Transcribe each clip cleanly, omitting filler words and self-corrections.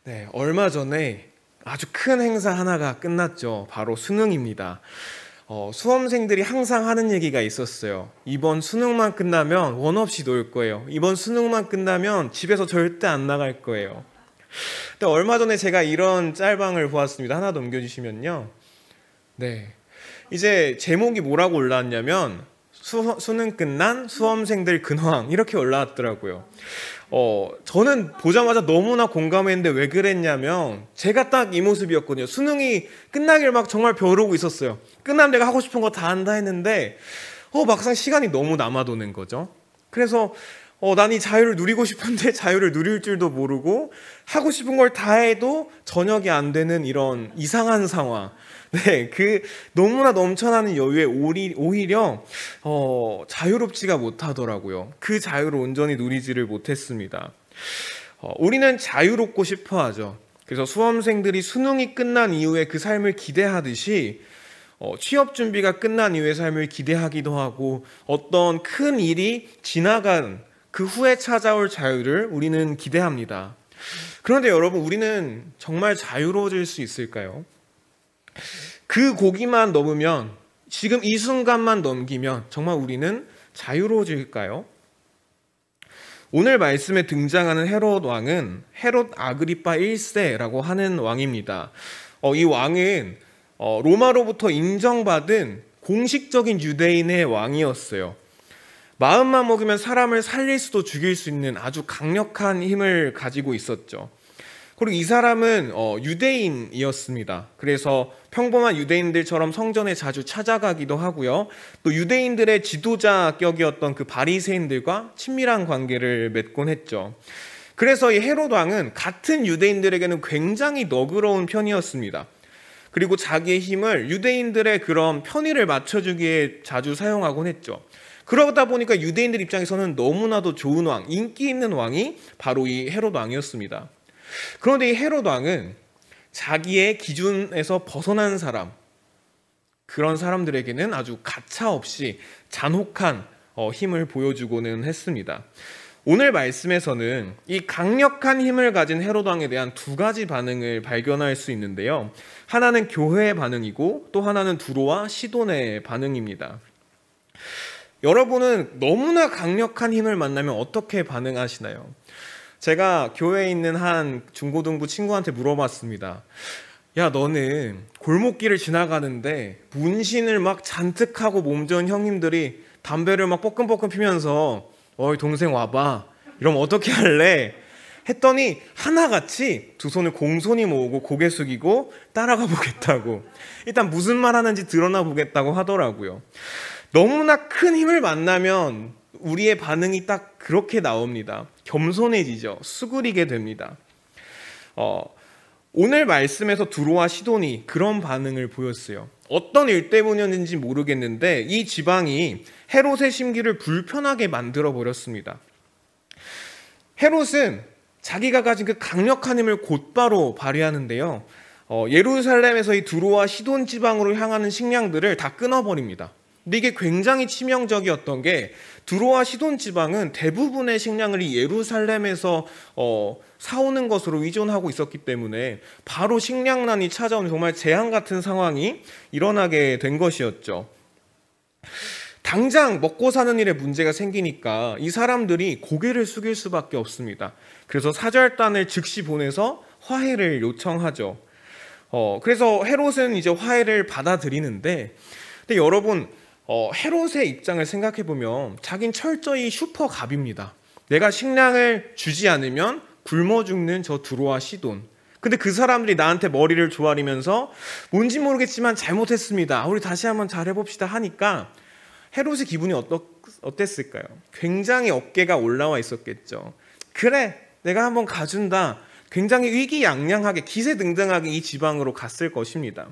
네, 얼마 전에 아주 큰 행사 하나가 끝났죠. 바로 수능입니다. 수험생들이 항상 하는 얘기가 있었어요. 이번 수능만 끝나면 원 없이 놀 거예요. 이번 수능만 끝나면 집에서 절대 안 나갈 거예요. 근데 얼마 전에 제가 이런 짤방을 보았습니다. 하나 넘겨주시면요. 네, 이제 제목이 뭐라고 올라왔냐면 수능 끝난 수험생들 근황 이렇게 올라왔더라고요. 저는 보자마자 너무나 공감했는데 왜 그랬냐면 제가 딱 이 모습이었거든요. 수능이 끝나길 막 정말 벼르고 있었어요. 끝나면 내가 하고 싶은 거 다 한다 했는데 막상 시간이 너무 남아도는 거죠. 그래서 난 이 자유를 누리고 싶은데 자유를 누릴 줄도 모르고 하고 싶은 걸 다 해도 저녁이 안 되는 이런 이상한 상황. 네, 그 너무나 넘쳐나는 여유에 오히려 자유롭지가 못하더라고요. 그 자유를 온전히 누리지를 못했습니다. 우리는 자유롭고 싶어하죠. 그래서 수험생들이 수능이 끝난 이후에 그 삶을 기대하듯이 취업 준비가 끝난 이후의 삶을 기대하기도 하고 어떤 큰 일이 지나간 그 후에 찾아올 자유를 우리는 기대합니다. 그런데 여러분, 우리는 정말 자유로워질 수 있을까요? 그 고기만 넘으면, 지금 이 순간만 넘기면 정말 우리는 자유로워질까요? 오늘 말씀에 등장하는 헤롯 왕은 헤롯 아그리파 1세라고 하는 왕입니다. 이 왕은 로마로부터 인정받은 공식적인 유대인의 왕이었어요. 마음만 먹으면 사람을 살릴 수도 죽일 수 있는 아주 강력한 힘을 가지고 있었죠. 그리고 이 사람은 유대인이었습니다. 그래서 평범한 유대인들처럼 성전에 자주 찾아가기도 하고요. 또 유대인들의 지도자격이었던 그 바리새인들과 친밀한 관계를 맺곤 했죠. 그래서 이 헤롯 왕은 같은 유대인들에게는 굉장히 너그러운 편이었습니다. 그리고 자기의 힘을 유대인들의 그런 편의를 맞춰주기에 자주 사용하곤 했죠. 그러다 보니까 유대인들 입장에서는 너무나도 좋은 왕, 인기 있는 왕이 바로 이 헤롯 왕이었습니다. 그런데 이 헤롯 왕은 자기의 기준에서 벗어난 사람, 그런 사람들에게는 아주 가차없이 잔혹한 힘을 보여주고는 했습니다. 오늘 말씀에서는 이 강력한 힘을 가진 헤롯 왕에 대한 두 가지 반응을 발견할 수 있는데요. 하나는 교회의 반응이고 또 하나는 두로와 시돈의 반응입니다. 여러분은 너무나 강력한 힘을 만나면 어떻게 반응하시나요? 제가 교회에 있는 한 중고등부 친구한테 물어봤습니다. 야, 너는 골목길을 지나가는데 문신을 막 잔뜩 하고 몸전 형님들이 담배를 막 뻐끔뻐끔 피면서 어이 동생 와봐, 이러면 어떻게 할래? 했더니 하나같이 두 손을 공손히 모으고 고개 숙이고 따라가 보겠다고, 일단 무슨 말 하는지 드러나 보겠다고 하더라고요. 너무나 큰 힘을 만나면 우리의 반응이 딱 그렇게 나옵니다. 겸손해지죠. 수그리게 됩니다. 오늘 말씀에서 두로와 시돈이 그런 반응을 보였어요. 어떤 일 때문이었는지 모르겠는데 이 지방이 헤롯의 심기를 불편하게 만들어 버렸습니다. 헤롯은 자기가 가진 그 강력한 힘을 곧바로 발휘하는데요. 예루살렘에서 이 두로와 시돈 지방으로 향하는 식량들을 다 끊어버립니다. 근데 이게 굉장히 치명적이었던 게 두로와 시돈 지방은 대부분의 식량을 이 예루살렘에서 사오는 것으로 의존하고 있었기 때문에 바로 식량난이 찾아오는 정말 재앙 같은 상황이 일어나게 된 것이었죠. 당장 먹고 사는 일에 문제가 생기니까 이 사람들이 고개를 숙일 수밖에 없습니다. 그래서 사절단을 즉시 보내서 화해를 요청하죠. 그래서 헤롯은 이제 화해를 받아들이는데, 근데 여러분, 헤롯의 입장을 생각해 보면 자긴 철저히 슈퍼갑입니다. 내가 식량을 주지 않으면 굶어 죽는 저 두로와 시돈. 근데 그 사람들이 나한테 머리를 조아리면서 뭔지 모르겠지만 잘못했습니다, 우리 다시 한번 잘해봅시다 하니까 헤롯의 기분이 어땠을까요? 굉장히 어깨가 올라와 있었겠죠. 그래, 내가 한번 가준다. 굉장히 의기양양하게 기세등등하게 이 지방으로 갔을 것입니다.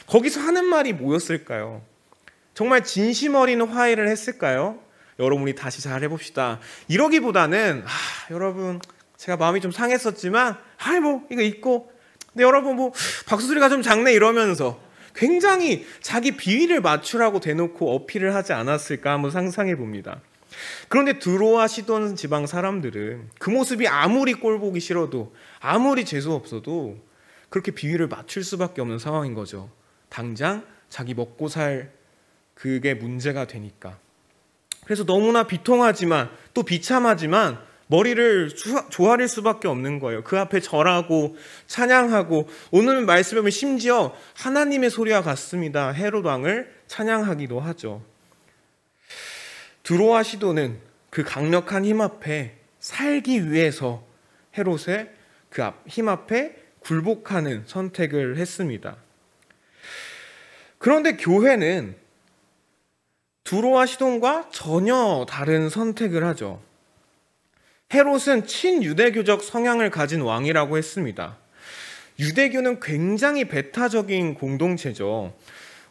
거기서 하는 말이 뭐였을까요? 정말 진심 어린 화해를 했을까요? 여러분, 우리 다시 잘 해봅시다, 이러기보다는 여러분 제가 마음이 좀 상했었지만 뭐 이거 있고, 근데 여러분 뭐 박수소리가 좀 작네 이러면서 굉장히 자기 비위를 맞추라고 대놓고 어필을 하지 않았을까 한번 상상해 봅니다. 그런데 드로아 시돈 지방 사람들은 그 모습이 아무리 꼴보기 싫어도 아무리 재수 없어도 그렇게 비위를 맞출 수밖에 없는 상황인 거죠. 당장 자기 먹고 살 그게 문제가 되니까. 그래서 너무나 비통하지만 또 비참하지만 머리를 조아릴 수밖에 없는 거예요. 그 앞에 절하고 찬양하고, 오늘 말씀에 보면 심지어 하나님의 소리와 같습니다. 헤롯 왕을 찬양하기도 하죠. 드로아 시도는 그 강력한 힘 앞에 살기 위해서 헤롯의 그 힘 앞에 굴복하는 선택을 했습니다. 그런데 교회는 드로아 시돈과 전혀 다른 선택을 하죠. 헤롯은 친유대교적 성향을 가진 왕이라고 했습니다. 유대교는 굉장히 배타적인 공동체죠.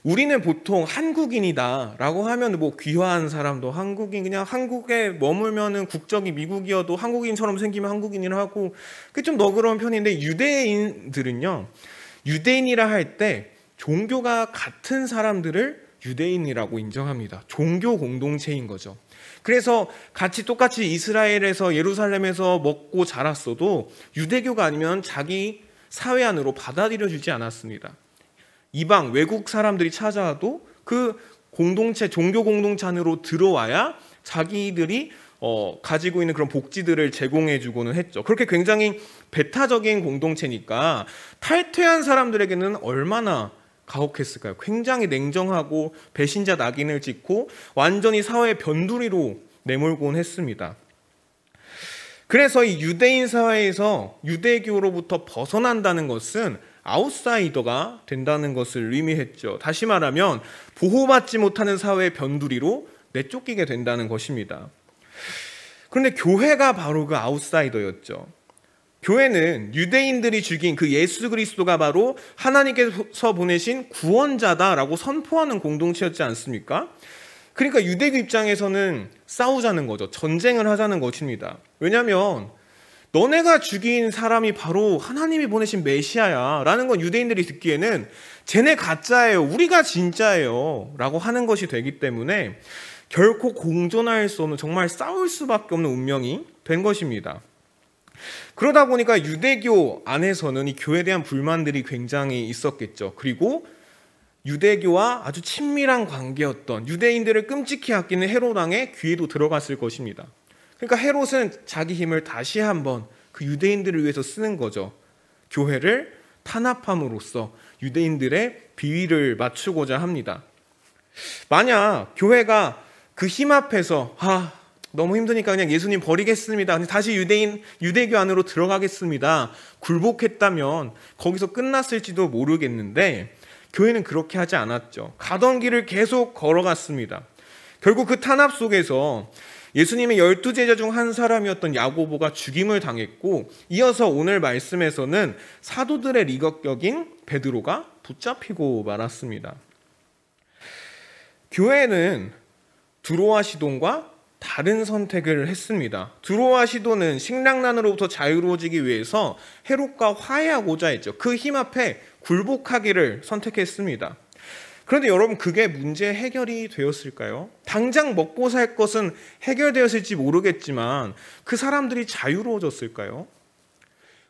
우리는 보통 한국인이다 라고 하면 뭐 귀화한 사람도 한국인, 그냥 한국에 머물면은 국적이 미국이어도 한국인처럼 생기면 한국인이라 하고, 그게 좀 너그러운 편인데, 유대인들은요, 유대인이라 할 때 종교가 같은 사람들을 유대인이라고 인정합니다. 종교 공동체인 거죠. 그래서 같이 똑같이 이스라엘에서 예루살렘에서 먹고 자랐어도 유대교가 아니면 자기 사회 안으로 받아들여주지 않았습니다. 이방 외국 사람들이 찾아와도 그 공동체, 종교 공동체 안으로 들어와야 자기들이 가지고 있는 그런 복지들을 제공해주고는 했죠. 그렇게 굉장히 배타적인 공동체니까 탈퇴한 사람들에게는 얼마나 가혹했을까요? 굉장히 냉정하고 배신자 낙인을 찍고 완전히 사회의 변두리로 내몰곤 했습니다. 그래서 이 유대인 사회에서 유대교로부터 벗어난다는 것은 아웃사이더가 된다는 것을 의미했죠. 다시 말하면 보호받지 못하는 사회의 변두리로 내쫓기게 된다는 것입니다. 그런데 교회가 바로 그 아웃사이더였죠. 교회는 유대인들이 죽인 그 예수 그리스도가 바로 하나님께서 보내신 구원자다라고 선포하는 공동체였지 않습니까? 그러니까 유대교 입장에서는 싸우자는 거죠. 전쟁을 하자는 것입니다. 왜냐하면 너네가 죽인 사람이 바로 하나님이 보내신 메시아야 라는 건 유대인들이 듣기에는 쟤네 가짜예요, 우리가 진짜예요 라고 하는 것이 되기 때문에 결코 공존할 수 없는, 정말 싸울 수밖에 없는 운명이 된 것입니다. 그러다 보니까 유대교 안에서는 이 교회에 대한 불만들이 굉장히 있었겠죠. 그리고 유대교와 아주 친밀한 관계였던 유대인들을 끔찍히 아끼는 헤롯 왕의 귀에도 들어갔을 것입니다. 그러니까 헤롯은 자기 힘을 다시 한번 그 유대인들을 위해서 쓰는 거죠. 교회를 탄압함으로써 유대인들의 비위를 맞추고자 합니다. 만약 교회가 그 힘 앞에서 너무 힘드니까 그냥 예수님 버리겠습니다, 다시 유대교 안으로 들어가겠습니다, 굴복했다면 거기서 끝났을지도 모르겠는데, 교회는 그렇게 하지 않았죠. 가던 길을 계속 걸어갔습니다. 결국 그 탄압 속에서 예수님의 12제자 중 한 사람이었던 야고보가 죽임을 당했고, 이어서 오늘 말씀에서는 사도들의 리더격인 베드로가 붙잡히고 말았습니다. 교회는 드로아 시돈과 다른 선택을 했습니다. 드로아 시돈은 식량난으로부터 자유로워지기 위해서 헤롯과 화해하고자 했죠. 그 힘 앞에 굴복하기를 선택했습니다. 그런데 여러분, 그게 문제 해결이 되었을까요? 당장 먹고 살 것은 해결되었을지 모르겠지만 그 사람들이 자유로워졌을까요?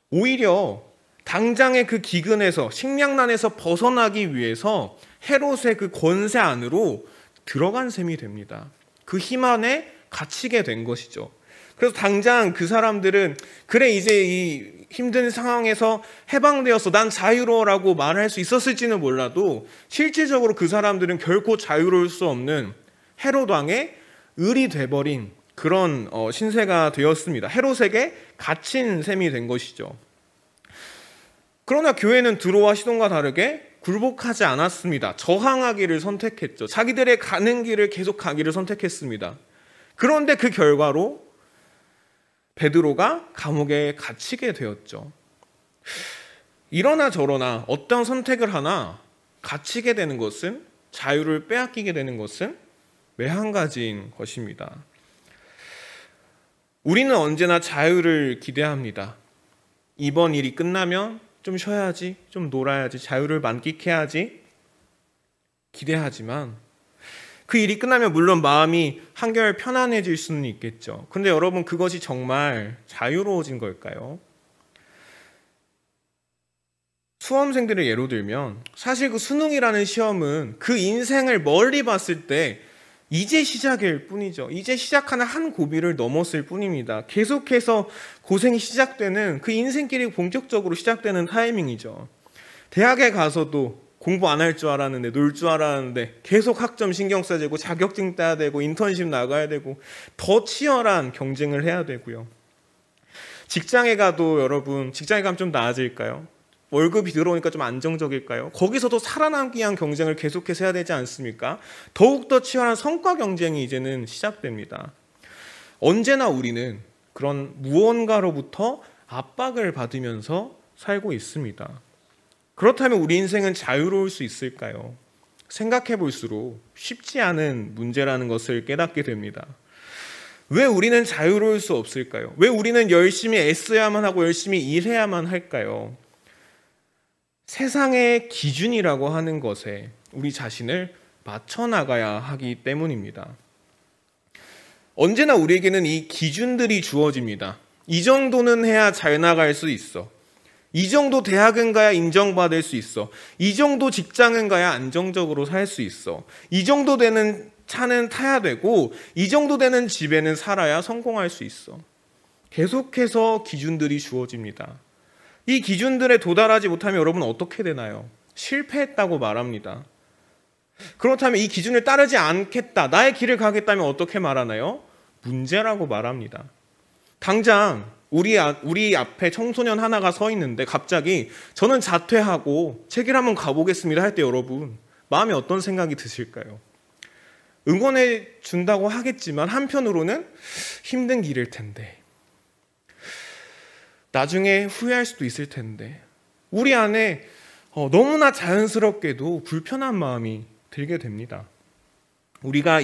오히려 당장의 그 기근에서, 식량난에서 벗어나기 위해서 헤롯의 그 권세 안으로 들어간 셈이 됩니다. 그 힘 안에 갇히게 된 것이죠. 그래서 당장 그 사람들은 그래, 이제 이 힘든 상황에서 해방되어서 난 자유로워라고 말할 수 있었을지는 몰라도 실질적으로 그 사람들은 결코 자유로울 수 없는 헤롯 왕의 을이 돼버린 그런 신세가 되었습니다. 헤롯에게 갇힌 셈이 된 것이죠. 그러나 교회는 드로아 시돈과 다르게 굴복하지 않았습니다. 저항하기를 선택했죠. 자기들의 가는 길을 계속 가기를 선택했습니다. 그런데 그 결과로 베드로가 감옥에 갇히게 되었죠. 이러나 저러나 어떤 선택을 하나 갇히게 되는 것은, 자유를 빼앗기게 되는 것은 매한 가지인 것입니다. 우리는 언제나 자유를 기대합니다. 이번 일이 끝나면 좀 쉬어야지, 좀 놀아야지, 자유를 만끽해야지 기대하지만 그 일이 끝나면 물론 마음이 한결 편안해질 수는 있겠죠. 근데 여러분, 그것이 정말 자유로워진 걸까요? 수험생들을 예로 들면 사실 그 수능이라는 시험은 그 인생을 멀리 봤을 때 이제 시작일 뿐이죠. 이제 시작하는 한 고비를 넘었을 뿐입니다. 계속해서 고생이 시작되는, 그 인생길이 본격적으로 시작되는 타이밍이죠. 대학에 가서도 공부 안 할 줄 알았는데, 놀 줄 알았는데 계속 학점 신경 써야 되고, 자격증 따야 되고, 인턴십 나가야 되고, 더 치열한 경쟁을 해야 되고요. 직장에 가도 여러분, 직장에 가면 좀 나아질까요? 월급이 들어오니까 좀 안정적일까요? 거기서도 살아남기 위한 경쟁을 계속해서 해야 되지 않습니까? 더욱더 치열한 성과 경쟁이 이제는 시작됩니다. 언제나 우리는 그런 무언가로부터 압박을 받으면서 살고 있습니다. 그렇다면 우리 인생은 자유로울 수 있을까요? 생각해 볼수록 쉽지 않은 문제라는 것을 깨닫게 됩니다. 왜 우리는 자유로울 수 없을까요? 왜 우리는 열심히 애써야만 하고 열심히 일해야만 할까요? 세상의 기준이라고 하는 것에 우리 자신을 맞춰 나가야 하기 때문입니다. 언제나 우리에게는 이 기준들이 주어집니다. 이 정도는 해야 잘 나갈 수 있어. 이 정도 대학은 가야 인정받을 수 있어. 이 정도 직장은 가야 안정적으로 살 수 있어. 이 정도 되는 차는 타야 되고, 이 정도 되는 집에는 살아야 성공할 수 있어. 계속해서 기준들이 주어집니다. 이 기준들에 도달하지 못하면 여러분 어떻게 되나요? 실패했다고 말합니다. 그렇다면 이 기준을 따르지 않겠다, 나의 길을 가겠다면 어떻게 말하나요? 문제라고 말합니다. 당장 우리 앞에 청소년 하나가 서 있는데 갑자기 저는 자퇴하고 책 일 한번 가보겠습니다 할 때 여러분 마음에 어떤 생각이 드실까요? 응원해 준다고 하겠지만 한편으로는 힘든 길일 텐데, 나중에 후회할 수도 있을 텐데, 우리 안에 너무나 자연스럽게도 불편한 마음이 들게 됩니다. 우리가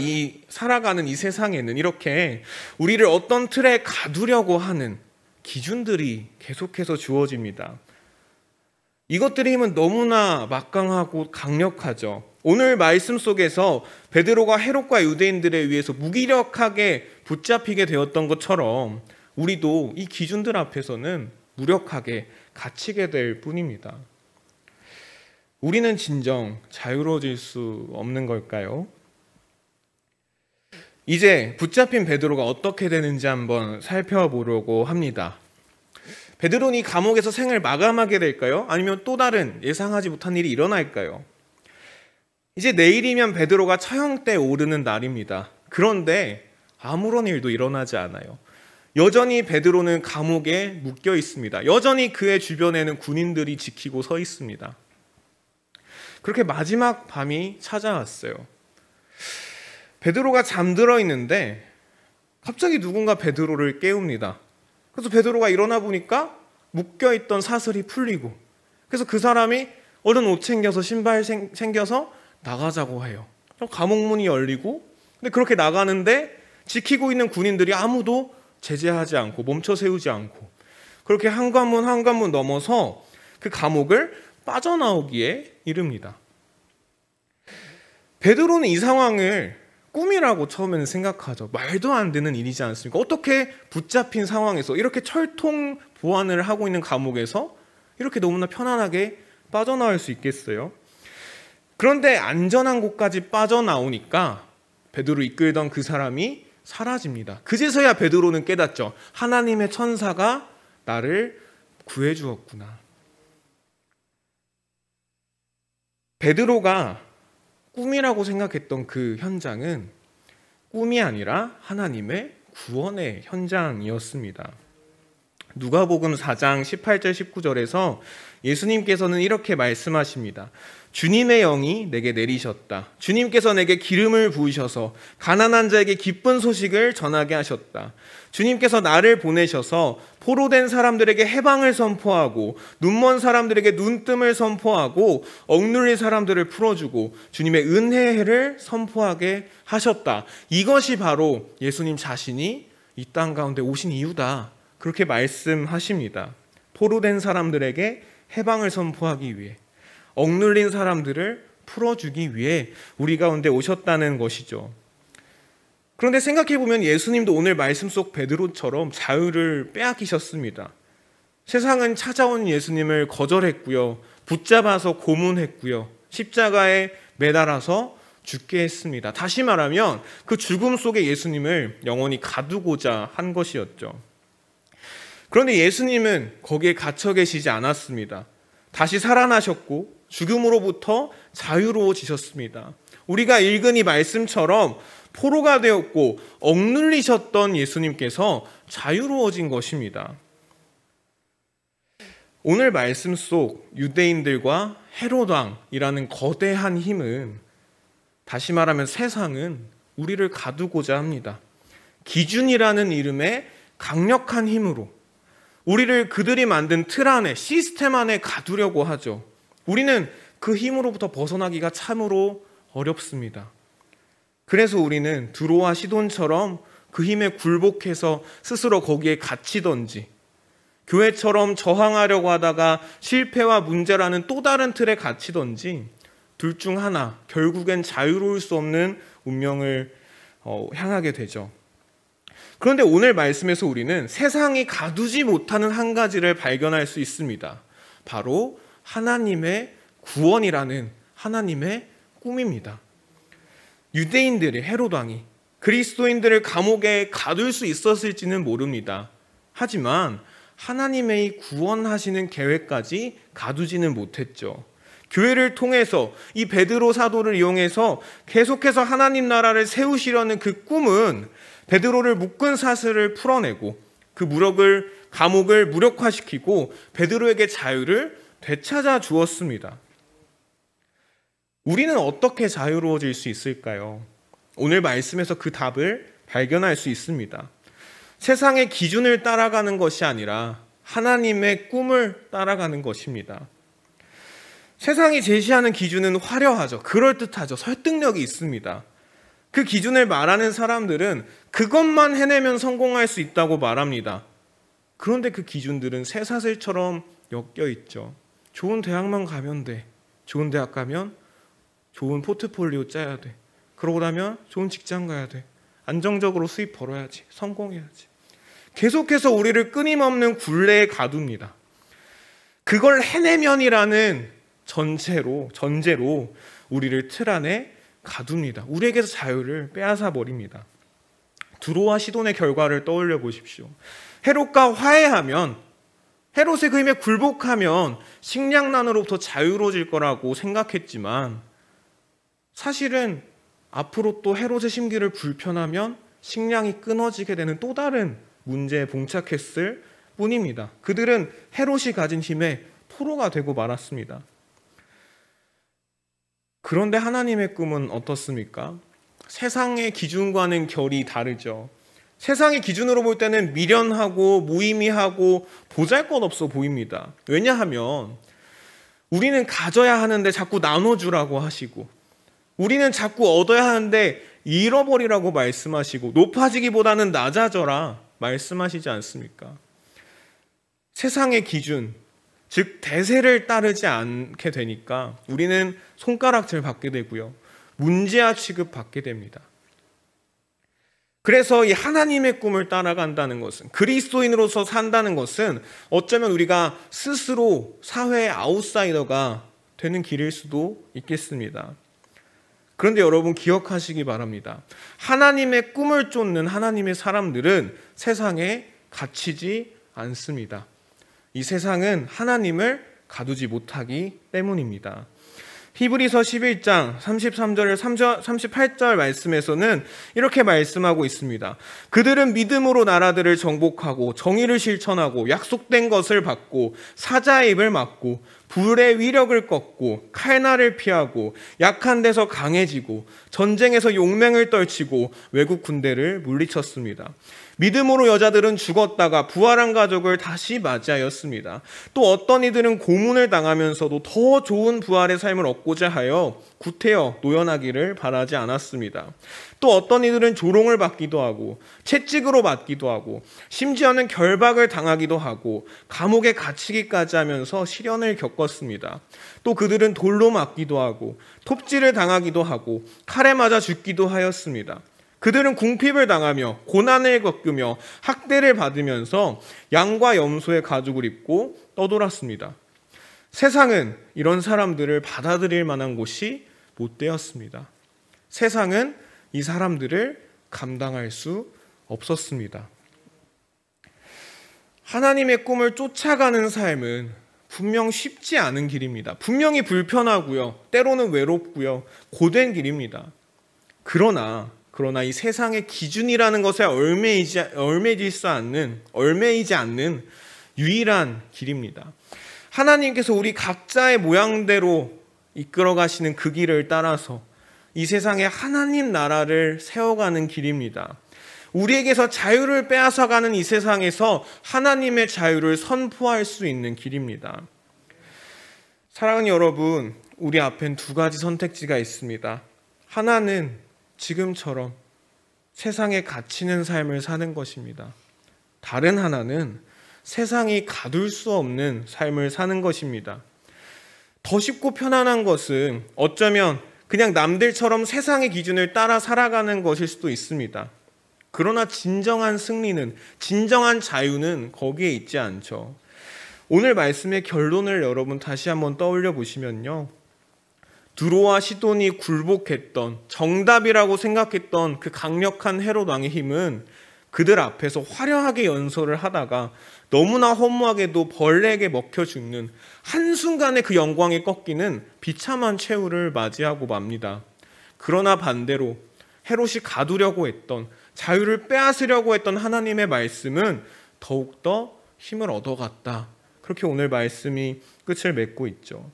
살아가는 이 세상에는 이렇게 우리를 어떤 틀에 가두려고 하는 기준들이 계속해서 주어집니다. 이것들의 힘은 너무나 막강하고 강력하죠. 오늘 말씀 속에서 베드로가 헤롯과 유대인들에 의해서 무기력하게 붙잡히게 되었던 것처럼 우리도 이 기준들 앞에서는 무력하게 갇히게 될 뿐입니다. 우리는 진정 자유로워질 수 없는 걸까요? 이제 붙잡힌 베드로가 어떻게 되는지 한번 살펴보려고 합니다. 베드로는 이 감옥에서 생을 마감하게 될까요? 아니면 또 다른 예상하지 못한 일이 일어날까요? 이제 내일이면 베드로가 처형대에 오르는 날입니다. 그런데 아무런 일도 일어나지 않아요. 여전히 베드로는 감옥에 묶여 있습니다. 여전히 그의 주변에는 군인들이 지키고 서 있습니다. 그렇게 마지막 밤이 찾아왔어요. 베드로가 잠들어 있는데 갑자기 누군가 베드로를 깨웁니다. 그래서 베드로가 일어나 보니까 묶여있던 사슬이 풀리고, 그래서 그 사람이 얼른 옷 챙겨서 신발 챙겨서 나가자고 해요. 감옥 문이 열리고, 근데 그렇게 나가는데 지키고 있는 군인들이 아무도 제재하지 않고 멈춰 세우지 않고 그렇게 한 관문 한 관문 넘어서 그 감옥을 빠져나오기에 이릅니다. 베드로는 이 상황을 꿈이라고 처음에는 생각하죠. 말도 안 되는 일이지 않습니까? 어떻게 붙잡힌 상황에서 이렇게 철통 보안을 하고 있는 감옥에서 이렇게 너무나 편안하게 빠져나올 수 있겠어요? 그런데 안전한 곳까지 빠져나오니까 베드로 이끌던 그 사람이 사라집니다. 그제서야 베드로는 깨닫죠. 하나님의 천사가 나를 구해주었구나. 베드로가 꿈이라고 생각했던 그 현장은 꿈이 아니라 하나님의 구원의 현장이었습니다. 누가복음 4장 18절 19절에서 예수님께서는 이렇게 말씀하십니다. 주님의 영이 내게 내리셨다. 주님께서 내게 기름을 부으셔서 가난한 자에게 기쁜 소식을 전하게 하셨다. 주님께서 나를 보내셔서 포로된 사람들에게 해방을 선포하고 눈먼 사람들에게 눈뜸을 선포하고 억눌린 사람들을 풀어주고 주님의 은혜의 해를 선포하게 하셨다. 이것이 바로 예수님 자신이 이 땅 가운데 오신 이유다. 그렇게 말씀하십니다. 포로된 사람들에게 해방을 선포하기 위해, 억눌린 사람들을 풀어주기 위해 우리 가운데 오셨다는 것이죠. 그런데 생각해보면 예수님도 오늘 말씀 속 베드로처럼 자유를 빼앗기셨습니다. 세상은 찾아온 예수님을 거절했고요, 붙잡아서 고문했고요, 십자가에 매달아서 죽게 했습니다. 다시 말하면 그 죽음 속에 예수님을 영원히 가두고자 한 것이었죠. 그런데 예수님은 거기에 갇혀 계시지 않았습니다. 다시 살아나셨고 죽음으로부터 자유로워지셨습니다. 우리가 읽은 이 말씀처럼 포로가 되었고 억눌리셨던 예수님께서 자유로워진 것입니다. 오늘 말씀 속 유대인들과 헤롯 왕이라는 거대한 힘은, 다시 말하면 세상은 우리를 가두고자 합니다. 기준이라는 이름의 강력한 힘으로 우리를 그들이 만든 틀 안에, 시스템 안에 가두려고 하죠. 우리는 그 힘으로부터 벗어나기가 참으로 어렵습니다. 그래서 우리는 두로와 시돈처럼 그 힘에 굴복해서 스스로 거기에 갇히던지, 교회처럼 저항하려고 하다가 실패와 문제라는 또 다른 틀에 갇히던지, 둘 중 하나, 결국엔 자유로울 수 없는 운명을 향하게 되죠. 그런데 오늘 말씀에서 우리는 세상이 가두지 못하는 한 가지를 발견할 수 있습니다. 바로 하나님의 구원이라는 하나님의 꿈입니다. 유대인들이, 헤롯 왕이 그리스도인들을 감옥에 가둘 수 있었을지는 모릅니다. 하지만 하나님의 구원하시는 계획까지 가두지는 못했죠. 교회를 통해서 이 베드로 사도를 이용해서 계속해서 하나님 나라를 세우시려는 그 꿈은 베드로를 묶은 사슬을 풀어내고 그 감옥을 무력화시키고 베드로에게 자유를 되찾아 주었습니다. 우리는 어떻게 자유로워질 수 있을까요? 오늘 말씀에서 그 답을 발견할 수 있습니다. 세상의 기준을 따라가는 것이 아니라 하나님의 꿈을 따라가는 것입니다. 세상이 제시하는 기준은 화려하죠. 그럴듯하죠. 설득력이 있습니다. 그 기준을 말하는 사람들은 그것만 해내면 성공할 수 있다고 말합니다. 그런데 그 기준들은 쇠사슬처럼 엮여 있죠. 좋은 대학만 가면 돼. 좋은 대학 가면 좋은 포트폴리오 짜야 돼. 그러고 나면 좋은 직장 가야 돼. 안정적으로 수입 벌어야지. 성공해야지. 계속해서 우리를 끊임없는 굴레에 가둡니다. 그걸 해내면이라는 전제로 우리를 틀 안에 가둡니다. 우리에게서 자유를 빼앗아 버립니다. 두로와 시돈의 결과를 떠올려 보십시오. 헤롯과 화해하면, 헤롯의 그 힘에 굴복하면 식량난으로부터 자유로워질 거라고 생각했지만, 사실은 앞으로 또 헤롯의 심기를 불편하면 식량이 끊어지게 되는 또 다른 문제에 봉착했을 뿐입니다. 그들은 헤롯이 가진 힘에 포로가 되고 말았습니다. 그런데 하나님의 꿈은 어떻습니까? 세상의 기준과는 결이 다르죠. 세상의 기준으로 볼 때는 미련하고 무의미하고 보잘것없어 보입니다. 왜냐하면 우리는 가져야 하는데 자꾸 나눠주라고 하시고, 우리는 자꾸 얻어야 하는데 잃어버리라고 말씀하시고, 높아지기보다는 낮아져라 말씀하시지 않습니까? 세상의 기준, 즉 대세를 따르지 않게 되니까 우리는 손가락질 받게 되고요, 문제아 취급받게 됩니다. 그래서 이 하나님의 꿈을 따라간다는 것은, 그리스도인으로서 산다는 것은 어쩌면 우리가 스스로 사회의 아웃사이더가 되는 길일 수도 있겠습니다. 그런데 여러분 기억하시기 바랍니다. 하나님의 꿈을 쫓는 하나님의 사람들은 세상에 갇히지 않습니다. 이 세상은 하나님을 가두지 못하기 때문입니다. 히브리서 11장 33절 38절 말씀에서는 이렇게 말씀하고 있습니다. 그들은 믿음으로 나라들을 정복하고 정의를 실천하고 약속된 것을 받고 사자의 입을 막고 불의 위력을 꺾고 칼날을 피하고 약한 데서 강해지고 전쟁에서 용맹을 떨치고 외국 군대를 물리쳤습니다. 믿음으로 여자들은 죽었다가 부활한 가족을 다시 맞이하였습니다. 또 어떤 이들은 고문을 당하면서도 더 좋은 부활의 삶을 얻고자 하여 구태여 노연하기를 바라지 않았습니다. 또 어떤 이들은 조롱을 받기도 하고 채찍으로 맞기도 하고 심지어는 결박을 당하기도 하고 감옥에 갇히기까지 하면서 시련을 겪었습니다. 또 그들은 돌로 맞기도 하고 톱질을 당하기도 하고 칼에 맞아 죽기도 하였습니다. 그들은 궁핍을 당하며 고난을 겪으며 학대를 받으면서 양과 염소의 가죽을 입고 떠돌았습니다. 세상은 이런 사람들을 받아들일 만한 곳이 못 되었습니다. 세상은 이 사람들을 감당할 수 없었습니다. 하나님의 꿈을 쫓아가는 삶은 분명 쉽지 않은 길입니다. 분명히 불편하고요. 때로는 외롭고요. 고된 길입니다. 그러나 이 세상의 기준이라는 것에 얼매이지 않는 유일한 길입니다. 하나님께서 우리 각자의 모양대로 이끌어 가시는 그 길을 따라서 이 세상에 하나님 나라를 세워가는 길입니다. 우리에게서 자유를 빼앗아가는 이 세상에서 하나님의 자유를 선포할 수 있는 길입니다. 사랑하는 여러분, 우리 앞엔 두 가지 선택지가 있습니다. 하나는 지금처럼 세상에 갇히는 삶을 사는 것입니다. 다른 하나는 세상이 가둘 수 없는 삶을 사는 것입니다. 더 쉽고 편안한 것은 어쩌면 그냥 남들처럼 세상의 기준을 따라 살아가는 것일 수도 있습니다. 그러나 진정한 승리는, 진정한 자유는 거기에 있지 않죠. 오늘 말씀의 결론을 여러분 다시 한번 떠올려 보시면요. 두로와 시돈이 굴복했던, 정답이라고 생각했던 그 강력한 헤롯 왕의 힘은 그들 앞에서 화려하게 연설을 하다가 너무나 허무하게도 벌레에게 먹혀 죽는, 한순간에 그 영광이 꺾이는 비참한 최후를 맞이하고 맙니다. 그러나 반대로 헤롯이 가두려고 했던, 자유를 빼앗으려고 했던 하나님의 말씀은 더욱더 힘을 얻어갔다. 그렇게 오늘 말씀이 끝을 맺고 있죠.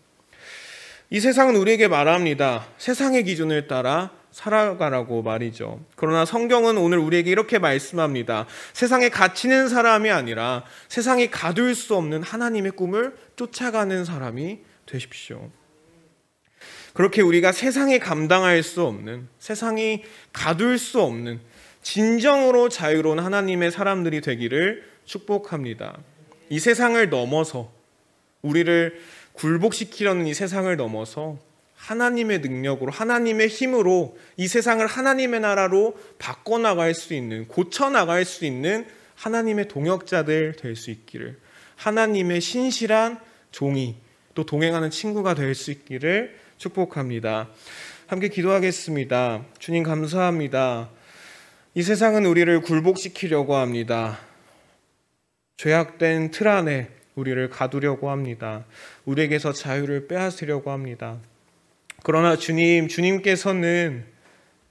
이 세상은 우리에게 말합니다. 세상의 기준을 따라 살아가라고 말이죠. 그러나 성경은 오늘 우리에게 이렇게 말씀합니다. 세상에 갇히는 사람이 아니라 세상이 가둘 수 없는 하나님의 꿈을 쫓아가는 사람이 되십시오. 그렇게 우리가 세상이 감당할 수 없는, 세상이 가둘 수 없는 진정으로 자유로운 하나님의 사람들이 되기를 축복합니다. 이 세상을 넘어서, 우리를 굴복시키려는 이 세상을 넘어서 하나님의 능력으로, 하나님의 힘으로 이 세상을 하나님의 나라로 바꿔나갈 수 있는, 고쳐나갈 수 있는 하나님의 동역자들 될 수 있기를, 하나님의 신실한 종이 또 동행하는 친구가 될 수 있기를 축복합니다. 함께 기도하겠습니다. 주님 감사합니다. 이 세상은 우리를 굴복시키려고 합니다. 죄악된 틀 안에 우리를 가두려고 합니다. 우리에게서 자유를 빼앗으려고 합니다. 그러나 주님께서는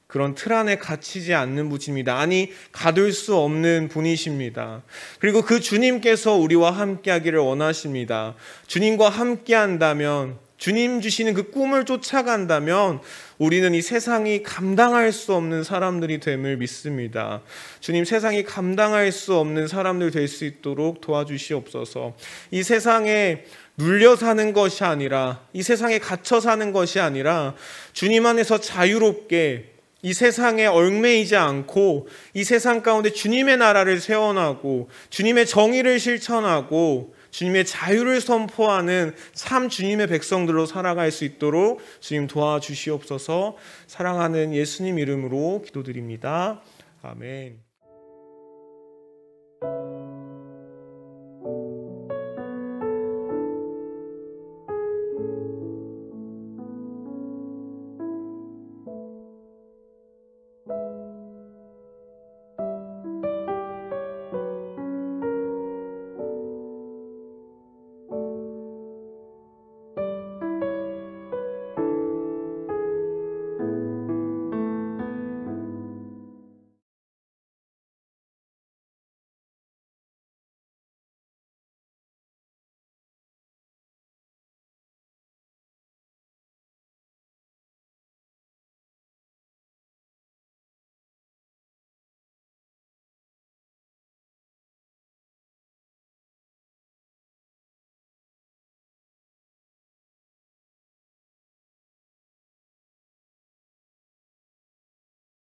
그런 틀 안에 갇히지 않는 분이십니다. 아니, 가둘 수 없는 분이십니다. 그리고 그 주님께서 우리와 함께하기를 원하십니다. 주님과 함께한다면, 주님 주시는 그 꿈을 쫓아간다면 우리는 이 세상이 감당할 수 없는 사람들이 됨을 믿습니다. 주님, 세상이 감당할 수 없는 사람들 될 수 있도록 도와주시옵소서. 이 세상에 눌려 사는 것이 아니라, 이 세상에 갇혀 사는 것이 아니라 주님 안에서 자유롭게 이 세상에 얽매이지 않고 이 세상 가운데 주님의 나라를 세워나고 주님의 정의를 실천하고 주님의 자유를 선포하는 참 주님의 백성들로 살아갈 수 있도록 주님 도와주시옵소서. 사랑하는 예수님 이름으로 기도드립니다. 아멘.